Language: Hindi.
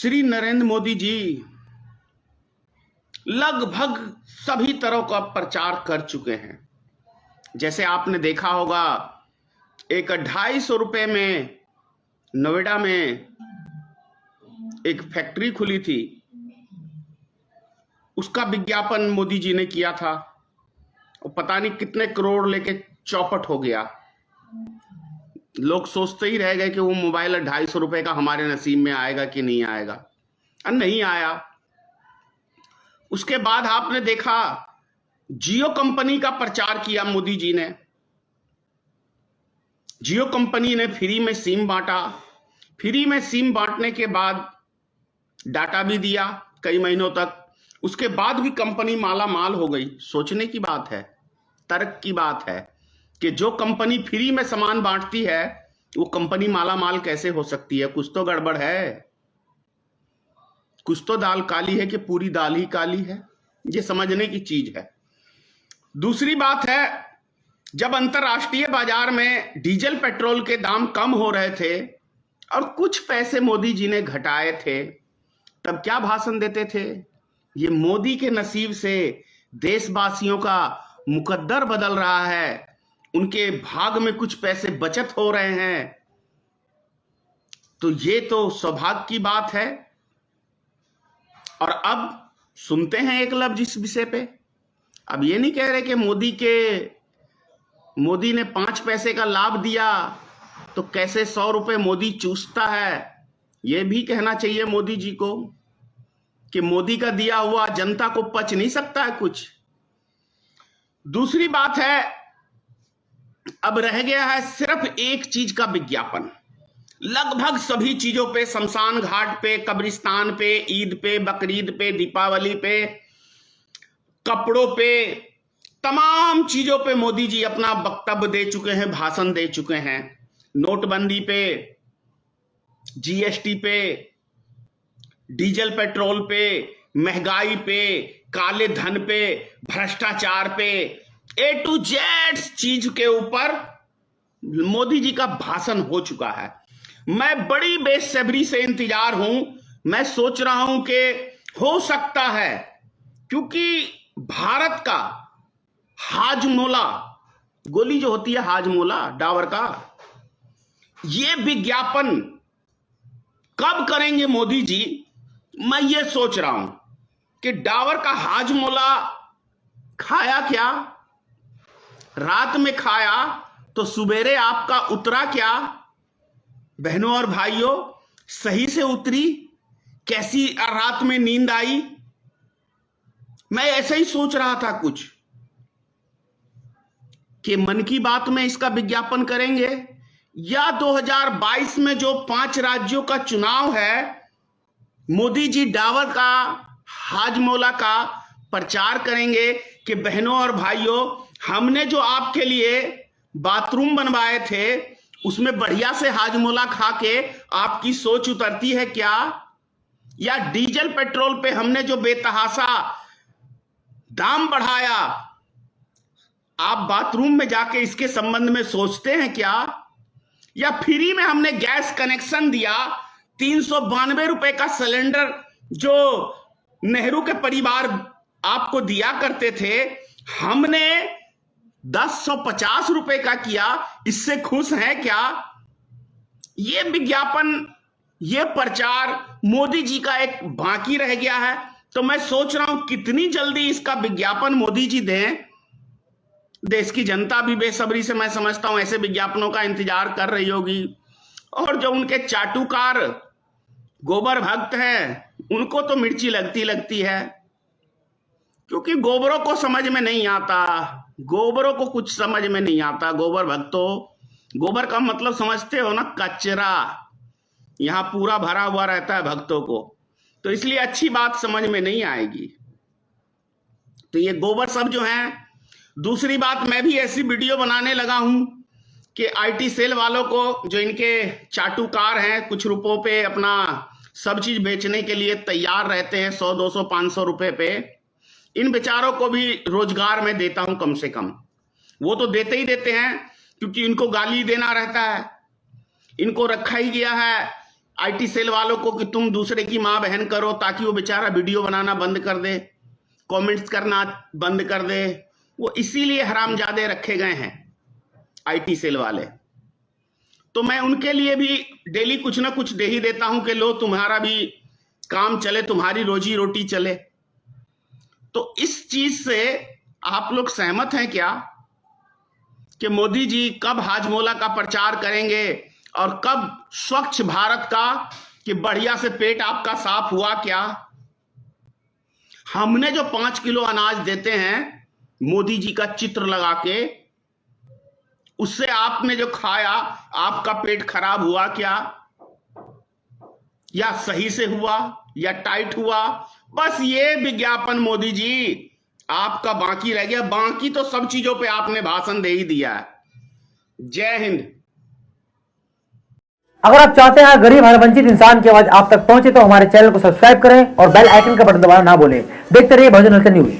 श्री नरेंद्र मोदी जी लगभग सभी तरह का प्रचार कर चुके हैं। जैसे आपने देखा होगा, एक 250 रुपए में नोएडा में एक फैक्ट्री खुली थी, उसका विज्ञापन मोदी जी ने किया था और पता नहीं कितने करोड़ लेके चौपट हो गया। लोग सोचते ही रह गए कि वो मोबाइल 250 रुपए का हमारे नसीब में आएगा कि नहीं आएगा, और नहीं आया। उसके बाद आपने देखा जियो कंपनी का प्रचार किया मोदी जी ने। जियो कंपनी ने फ्री में सिम बांटा। फ्री में सिम बांटने के बाद डाटा भी दिया कई महीनों तक। उसके बाद भी कंपनी माला माल हो गई। सोचने की बात है, तर्क की बात है कि जो कंपनी फ्री में सामान बांटती है वो कंपनी माला माल कैसे हो सकती है? कुछ तो गड़बड़ है, कुछ तो दाल काली है कि पूरी दाल ही काली है। ये समझने की चीज है। दूसरी बात है, जब अंतरराष्ट्रीय बाजार में डीजल पेट्रोल के दाम कम हो रहे थे और कुछ पैसे मोदी जी ने घटाए थे, तब क्या भाषण देते थे? ये मोदी के नसीब से देशवासियों का मुकद्दर बदल रहा है, उनके भाग में कुछ पैसे बचत हो रहे हैं। तो ये तो सौभाग्य की बात है। और अब सुनते हैं एक लफ्ज इस विषय पे। अब ये नहीं कह रहे कि मोदी ने 5 पैसे का लाभ दिया तो कैसे 100 रुपए मोदी चूसता है। ये भी कहना चाहिए मोदी जी को कि मोदी का दिया हुआ जनता को पच नहीं सकता है कुछ। दूसरी बात है, अब रह गया है सिर्फ एक चीज का विज्ञापन। लगभग सभी चीजों पे, शमशान घाट पे, कब्रिस्तान पे, ईद पे, बकरीद पे, दीपावली पे, कपड़ों पे, तमाम चीजों पे मोदी जी अपना वक्तव्य दे चुके हैं, भाषण दे चुके हैं। नोटबंदी पे, जीएसटी पे, डीजल पेट्रोल पे, महंगाई पे, काले धन पे, भ्रष्टाचार पे, A to Z चीज के ऊपर मोदी जी का भाषण हो चुका है। मैं बड़ी बेसब्री से इंतजार हूं। मैं सोच रहा हूं कि हो सकता है, क्योंकि भारत का हाजमोला, गोली जो होती है हाजमोला डाबर का, ये विज्ञापन कब करेंगे मोदी जी? मैं ये सोच रहा हूं कि डाबर का हाजमोला खाया क्या, रात में खाया तो सुबेरे आपका उतरा क्या? बहनों और भाइयों, सही से उतरी? कैसी रात में नींद आई? मैं ऐसे ही सोच रहा था कुछ कि मन की बात में इसका विज्ञापन करेंगे, या 2022 में जो 5 राज्यों का चुनाव है, मोदी जी डाबर का हाजमोला का प्रचार करेंगे कि बहनों और भाइयों, हमने जो आपके लिए बाथरूम बनवाए थे उसमें बढ़िया से हाजमोला खा के आपकी सोच उतरती है क्या? या डीजल पेट्रोल पे हमने जो बेतहाशा दाम बढ़ाया, आप बाथरूम में जाके इसके संबंध में सोचते हैं क्या? या फ्री में हमने गैस कनेक्शन दिया, 392 रुपए का सिलेंडर जो नेहरू के परिवार आपको दिया करते थे, हमने 1050 रुपए का किया, इससे खुश हैं क्या? ये विज्ञापन, ये प्रचार मोदी जी का एक बाकी रह गया है। तो मैं सोच रहा हूं कितनी जल्दी इसका विज्ञापन मोदी जी दें। देश की जनता भी बेसब्री से, मैं समझता हूं, ऐसे विज्ञापनों का इंतजार कर रही होगी। और जो उनके चाटुकार गोबर भक्त हैं, उनको तो मिर्ची लगती है, क्योंकि गोबरों को समझ में नहीं आता। गोबरों को कुछ समझ में नहीं आता। गोबर भक्तों, गोबर का मतलब समझते हो ना? कचरा। यहां पूरा भरा हुआ रहता है भक्तों को, तो इसलिए अच्छी बात समझ में नहीं आएगी। तो ये गोबर सब जो हैं। दूसरी बात, मैं भी ऐसी वीडियो बनाने लगा हूं कि आईटी सेल वालों को, जो इनके चाटुकार हैं, कुछ रुपयों पे अपना सब चीज बेचने के लिए तैयार रहते हैं, 100, 200, 500 रुपए पे, इन बेचारों को भी रोजगार में देता हूं कम से कम। वो तो देते ही देते हैं, क्योंकि इनको गाली देना रहता है। इनको रखा ही गया है आईटी सेल वालों को कि तुम दूसरे की मां बहन करो, ताकि वो बेचारा वीडियो बनाना बंद कर दे, कमेंट्स करना बंद कर दे। वो इसीलिए हरामजादे रखे गए हैं आईटी सेल वाले। तो मैं उनके लिए भी डेली कुछ ना कुछ दे ही देता हूं कि लो तुम्हारा भी काम चले, तुम्हारी रोजी रोटी चले। तो इस चीज से आप लोग सहमत हैं क्या कि मोदी जी कब हाजमोला का प्रचार करेंगे और कब स्वच्छ भारत का, कि बढ़िया से पेट आपका साफ हुआ क्या? हमने जो 5 किलो अनाज देते हैं मोदी जी का चित्र लगा के, उससे आपने जो खाया आपका पेट खराब हुआ क्या? या सही से हुआ या टाइट हुआ? बस ये विज्ञापन मोदी जी आपका बाकी रह गया। बाकी तो सब चीजों पे आपने भाषण दे ही दिया है। जय हिंद। अगर आप चाहते हैं गरीब हर वंचित इंसान की आवाज आप तक पहुंचे तो हमारे चैनल को सब्सक्राइब करें और बेल आइकन का बटन दबाना ना भूलें। देखते रहिए बहुजन हलचल न्यूज।